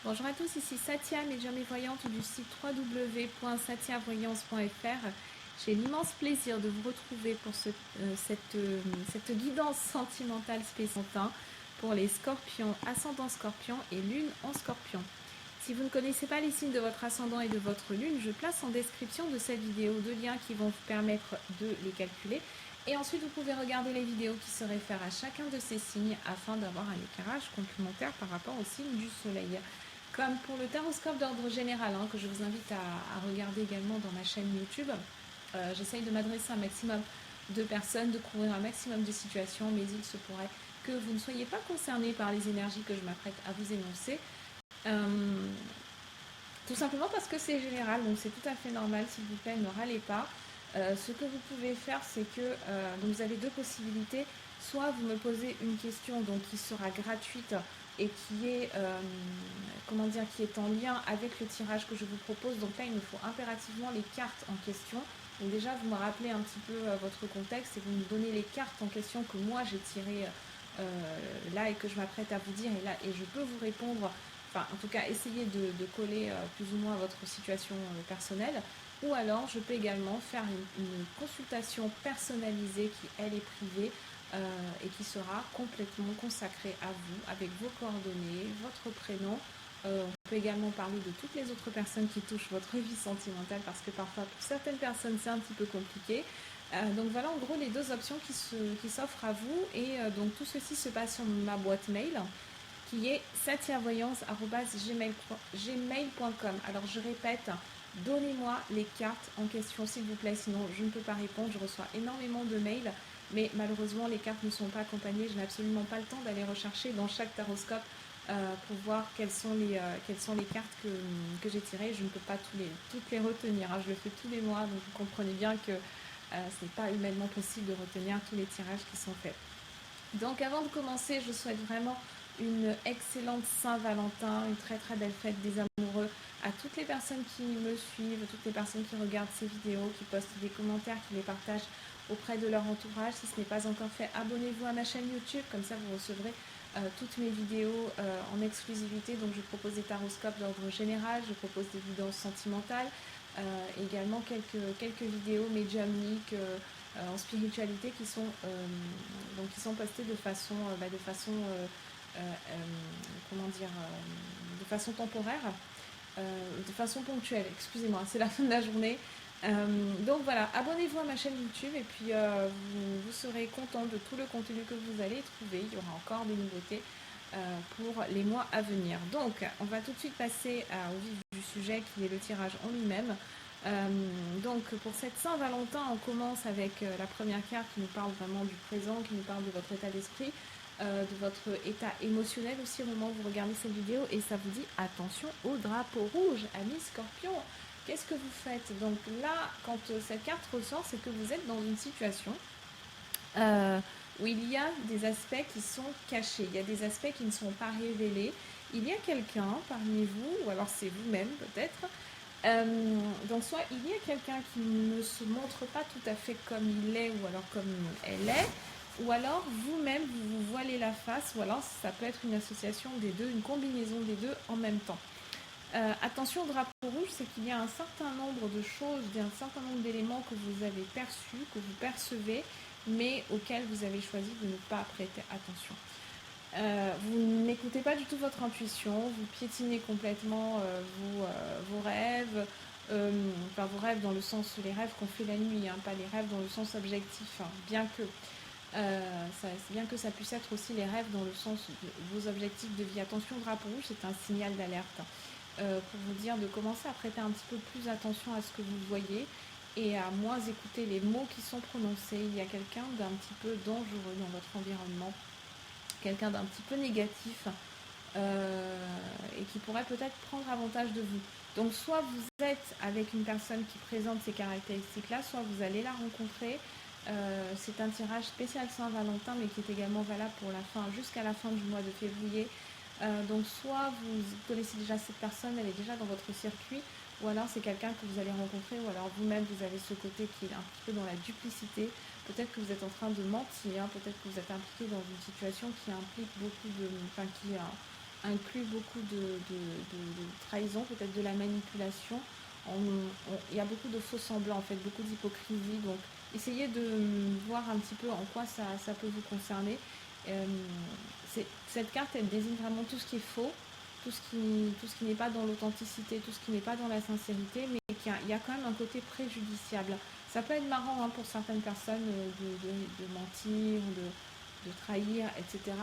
Bonjour à tous, ici Satia, médium et voyante du site www.satiavoyance.fr. J'ai l'immense plaisir de vous retrouver pour cette guidance sentimentale spéciale pour les scorpions, ascendant scorpion et lune en scorpion. Si vous ne connaissez pas les signes de votre ascendant et de votre lune, je place en description de cette vidéo deux liens qui vont vous permettre de les calculer. Et ensuite, vous pouvez regarder les vidéos qui se réfèrent à chacun de ces signes afin d'avoir un éclairage complémentaire par rapport au signe du soleil. Comme pour le taroscope d'ordre général, que je vous invite à regarder également dans ma chaîne YouTube, j'essaye de m'adresser à un maximum de personnes, de couvrir un maximum de situations, mais il se pourrait que vous ne soyez pas concerné par les énergies que je m'apprête à vous énoncer. Tout simplement parce que c'est général, donc c'est tout à fait normal, s'il vous plaît, ne râlez pas. Ce que vous pouvez faire, c'est que vous avez deux possibilités. Soit vous me posez une question qui sera gratuite et qui est, qui est en lien avec le tirage que je vous propose. Donc là, il me faut impérativement les cartes en question. Donc déjà, vous me rappelez un petit peu votre contexte et vous me donnez les cartes en question que moi j'ai tirées là et que je m'apprête à vous dire. Et je peux vous répondre, enfin en tout cas essayer de coller plus ou moins à votre situation personnelle. Ou alors, je peux également faire une consultation personnalisée qui, elle, est privée et qui sera complètement consacrée à vous, avec vos coordonnées, votre prénom. On peut également parler de toutes les autres personnes qui touchent votre vie sentimentale, parce que parfois, pour certaines personnes, c'est un petit peu compliqué. Donc voilà, en gros, les deux options qui s'offrent à vous. Et donc tout ceci se passe sur ma boîte mail, qui est satiavoyance@gmail.com. Alors je répète, donnez-moi les cartes en question s'il vous plaît, sinon je ne peux pas répondre. Je reçois énormément de mails, mais malheureusement les cartes ne sont pas accompagnées. Je n'ai absolument pas le temps d'aller rechercher dans chaque taroscope pour voir quelles sont les cartes que j'ai tirées. Je ne peux pas toutes les retenir, je le fais tous les mois, donc vous comprenez bien que ce n'est pas humainement possible de retenir tous les tirages qui sont faits. Donc avant de commencer, je souhaite vraiment une excellente Saint-Valentin, une très très belle fête des amoureux à toutes les personnes qui me suivent, toutes les personnes qui regardent ces vidéos, qui postent des commentaires, qui les partagent auprès de leur entourage. Si ce n'est pas encore fait, abonnez-vous à ma chaîne YouTube, comme ça vous recevrez toutes mes vidéos en exclusivité. Donc je propose des taroscopes d'ordre général, je propose des vidéos sentimentales, également quelques vidéos médiumniques en spiritualité qui sont postées de façon de façon temporaire, de façon ponctuelle, excusez-moi, c'est la fin de la journée. Donc voilà, abonnez-vous à ma chaîne YouTube et puis vous serez content de tout le contenu que vous allez trouver. Il y aura encore des nouveautés pour les mois à venir. Donc on va tout de suite passer au vif du sujet, qui est le tirage en lui-même. Donc pour cette Saint-Valentin, on commence avec la première carte qui nous parle vraiment du présent, qui nous parle de votre état d'esprit, de votre état émotionnel aussi au moment où vous regardez cette vidéo, et ça vous dit attention au drapeau rouge, amis scorpions. Qu'est-ce que vous faites? Donc là, quand cette carte ressort, c'est que vous êtes dans une situation où il y a des aspects qui sont cachés, il y a des aspects qui ne sont pas révélés. Il y a quelqu'un parmi vous, ou alors c'est vous-même peut-être. Donc soit il y a quelqu'un qui ne se montre pas tout à fait comme il est ou alors comme elle est, ou alors vous-même vous vous voilez la face, ou alors ça peut être une association des deux, une combinaison des deux en même temps. Attention au drapeau rouge, c'est qu'il y a un certain nombre de choses, un certain nombre d'éléments que vous avez perçus, que vous percevez, mais auxquels vous avez choisi de ne pas prêter attention. Vous n'écoutez pas du tout votre intuition, vous piétinez complètement vos rêves, vos rêves dans le sens les rêves qu'on fait la nuit, pas les rêves dans le sens objectif, bien que ça puisse être aussi les rêves dans le sens de vos objectifs de vie. Attention, drapeau rouge, c'est un signal d'alerte pour vous dire de commencer à prêter un petit peu plus attention à ce que vous voyez et à moins écouter les mots qui sont prononcés. Il y a quelqu'un d'un petit peu dangereux dans votre environnement, quelqu'un d'un petit peu négatif et qui pourrait peut-être prendre avantage de vous. Donc soit vous êtes avec une personne qui présente ces caractéristiques-là, soit vous allez la rencontrer. C'est un tirage spécial Saint-Valentin, mais qui est également valable pour jusqu'à la fin du mois de février. Donc soit vous connaissez déjà cette personne, elle est déjà dans votre circuit, ou alors c'est quelqu'un que vous allez rencontrer, ou alors vous-même vous avez ce côté qui est un petit peu dans la duplicité. Peut-être que vous êtes en train de mentir, peut-être que vous êtes impliqué dans une situation qui implique beaucoup de, inclut beaucoup de trahison, peut-être de la manipulation. Il y a beaucoup de faux semblants, en fait, beaucoup d'hypocrisie. Donc, essayez de voir un petit peu en quoi ça peut vous concerner. Euh, cette carte, elle désigne vraiment tout ce qui est faux, tout ce qui n'est pas dans l'authenticité, tout ce qui n'est pas dans la sincérité, mais il y a quand même un côté préjudiciable. Ça peut être marrant hein, pour certaines personnes de mentir, de trahir, etc.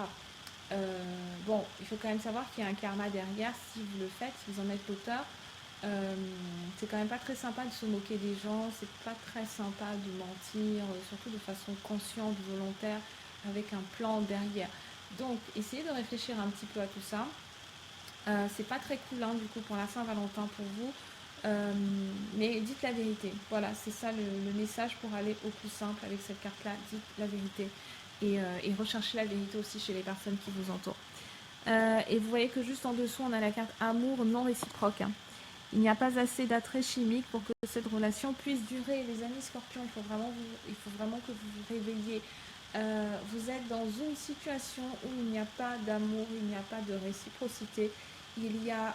Bon, il faut quand même savoir qu'il y a un karma derrière si vous le faites, si vous en êtes l'auteur. C'est quand même pas très sympa de se moquer des gens, c'est pas très sympa de mentir, surtout de façon consciente, volontaire, avec un plan derrière. Donc, essayez de réfléchir un petit peu à tout ça. C'est pas très cool hein, du coup pour la Saint-Valentin pour vous. Mais dites la vérité. Voilà, c'est ça le message pour aller au plus simple avec cette carte-là. Dites la vérité. Et recherchez la vérité aussi chez les personnes qui vous entourent. Et vous voyez que juste en dessous, on a la carte amour non réciproque. Hein. Il n'y a pas assez d'attrait chimique pour que cette relation puisse durer. Les amis scorpions, il faut vraiment que vous vous réveilliez. Vous êtes dans une situation où il n'y a pas d'amour, il n'y a pas de réciprocité. Il y a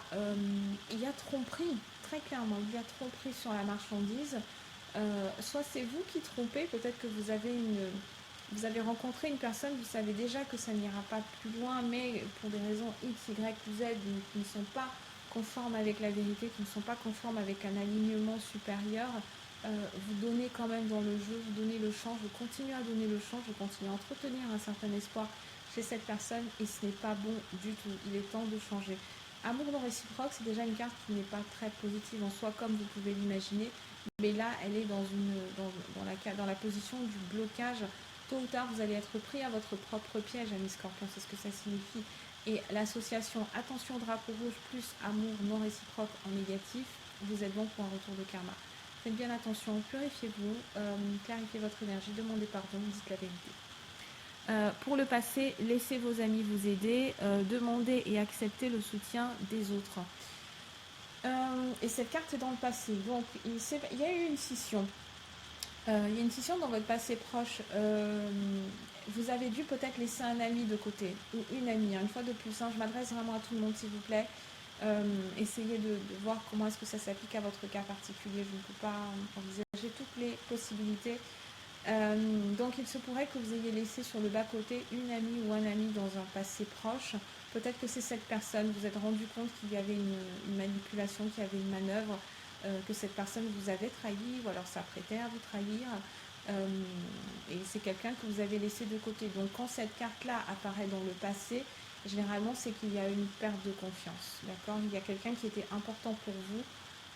tromperie, très clairement. Il y a tromperie sur la marchandise. Soit c'est vous qui trompez, peut-être que vous avez rencontré une personne, vous savez déjà que ça n'ira pas plus loin, mais pour des raisons X, Y ou Z qui ne sont pas conformes avec la vérité, qui ne sont pas conformes avec un alignement supérieur, vous donnez quand même dans le jeu, vous donnez le change, vous continuez à donner le change, vous continuez à entretenir un certain espoir chez cette personne et ce n'est pas bon du tout. Il est temps de changer. Amour non réciproque, c'est déjà une carte qui n'est pas très positive en soi, comme vous pouvez l'imaginer, mais là, elle est dans la position du blocage. Tôt ou tard, vous allez être pris à votre propre piège, amis scorpions, c'est ce que ça signifie. Et l'association attention drapeau rouge plus amour non réciproque en négatif, vous êtes bon pour un retour de karma. Faites bien attention, purifiez-vous, clarifiez votre énergie, demandez pardon, dites la vérité. Pour le passé, laissez vos amis vous aider, demandez et acceptez le soutien des autres. Et cette carte est dans le passé, donc il y a eu une scission. Il y a une scission dans votre passé proche. Vous avez dû peut-être laisser un ami de côté, ou une amie, hein. Une fois de plus, hein, je m'adresse vraiment à tout le monde s'il vous plaît. Essayez de voir comment est-ce que ça s'applique à votre cas particulier. Je ne peux pas envisager toutes les possibilités. Donc il se pourrait que vous ayez laissé sur le bas-côté une amie ou un ami dans un passé proche. Peut-être que c'est cette personne, vous vous êtes rendu compte qu'il y avait une manipulation, qu'il y avait une manœuvre, que cette personne vous avait trahi ou alors s'apprêtait à vous trahir. Et c'est quelqu'un que vous avez laissé de côté. Donc quand cette carte-là apparaît dans le passé, généralement c'est qu'il y a une perte de confiance. D'accord ? Il y a quelqu'un qui était important pour vous,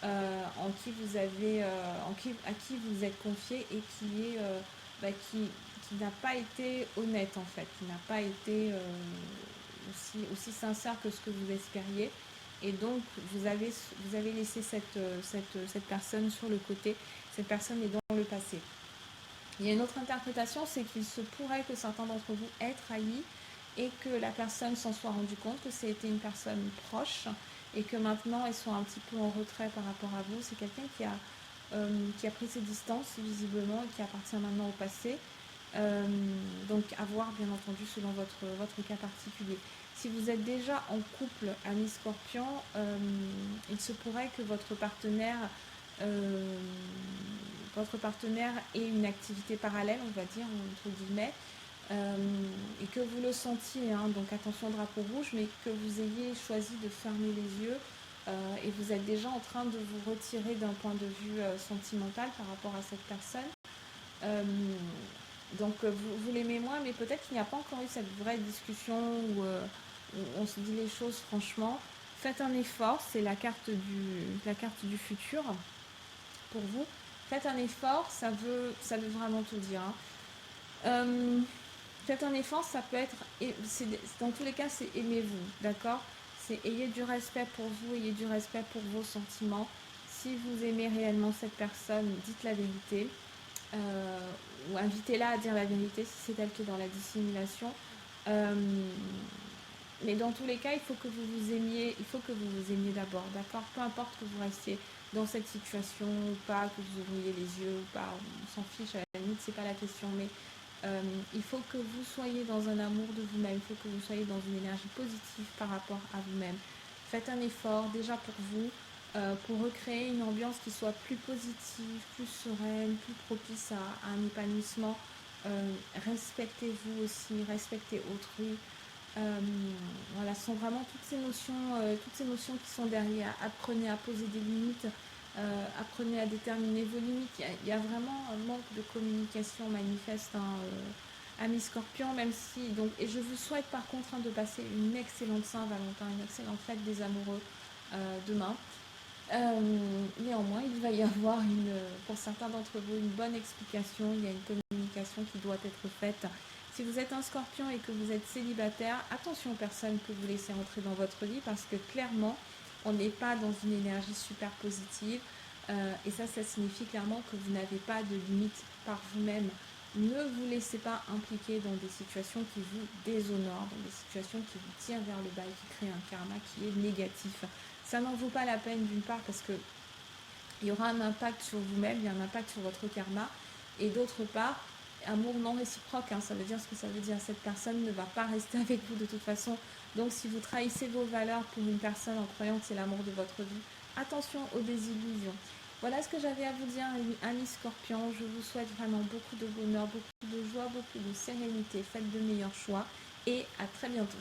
à qui vous êtes confié et qui n'a pas été honnête en fait, qui n'a pas été aussi sincère que ce que vous espériez. Et donc, vous avez laissé cette personne sur le côté. Cette personne est dans le passé. Il y a une autre interprétation, c'est qu'il se pourrait que certains d'entre vous aient trahi et que la personne s'en soit rendu compte que c'était une personne proche et que maintenant elle soit un petit peu en retrait par rapport à vous. C'est quelqu'un qui a pris ses distances visiblement et qui appartient maintenant au passé. Donc à voir bien entendu selon votre cas particulier. Si vous êtes déjà en couple, ami scorpion, il se pourrait que votre partenaire ait une activité parallèle, on va dire, entre guillemets, et que vous le sentiez, hein, donc attention drapeau rouge, mais que vous ayez choisi de fermer les yeux et vous êtes déjà en train de vous retirer d'un point de vue sentimental par rapport à cette personne. Donc vous l'aimez moins, mais peut-être qu'il n'y a pas encore eu cette vraie discussion où on se dit les choses franchement. Faites un effort, c'est la carte du futur pour vous. Faites un effort, ça veut vraiment tout dire. Hein. Faites un effort, ça peut être, dans tous les cas, c'est aimez-vous, d'accord ? C'est ayez du respect pour vous, ayez du respect pour vos sentiments. Si vous aimez réellement cette personne, dites la vérité. Ou invitez-la à dire la vérité si c'est elle qui est dans la dissimulation. Mais dans tous les cas, il faut que vous vous aimiez d'abord, d'accord ? Peu importe que vous restiez dans cette situation ou pas, que vous ouvriez les yeux ou pas, on s'en fiche, à la limite, c'est pas la question, mais Il faut que vous soyez dans un amour de vous-même, il faut que vous soyez dans une énergie positive par rapport à vous-même. Faites un effort déjà pour vous, pour recréer une ambiance qui soit plus positive, plus sereine, plus propice à un épanouissement. Respectez-vous aussi, respectez autrui. Voilà, ce sont vraiment toutes ces notions qui sont derrière. Apprenez à poser des limites, apprenez à déterminer vos limites. Il y a vraiment un manque de communication manifeste, hein, amis Scorpion, même si donc, et je vous souhaite par contre, hein, de passer une excellente Saint-Valentin, une excellente fête des amoureux demain. Néanmoins, il va y avoir pour certains d'entre vous une bonne explication, il y a une communication qui doit être faite. Si vous êtes un Scorpion et que vous êtes célibataire, attention aux personnes que vous laissez entrer dans votre vie parce que clairement, on n'est pas dans une énergie super positive et ça signifie clairement que vous n'avez pas de limite par vous-même. Ne vous laissez pas impliquer dans des situations qui vous déshonorent, dans des situations qui vous tirent vers le bas et qui créent un karma qui est négatif. Ça n'en vaut pas la peine d'une part parce que il y aura un impact sur vous-même, il y a un impact sur votre karma, et d'autre part, amour non réciproque, hein, ça veut dire ce que ça veut dire. Cette personne ne va pas rester avec vous de toute façon. Donc si vous trahissez vos valeurs pour une personne en croyant que c'est l'amour de votre vie, attention aux désillusions. Voilà ce que j'avais à vous dire, amis Scorpion. Je vous souhaite vraiment beaucoup de bonheur, beaucoup de joie, beaucoup de sérénité. Faites de meilleurs choix et à très bientôt.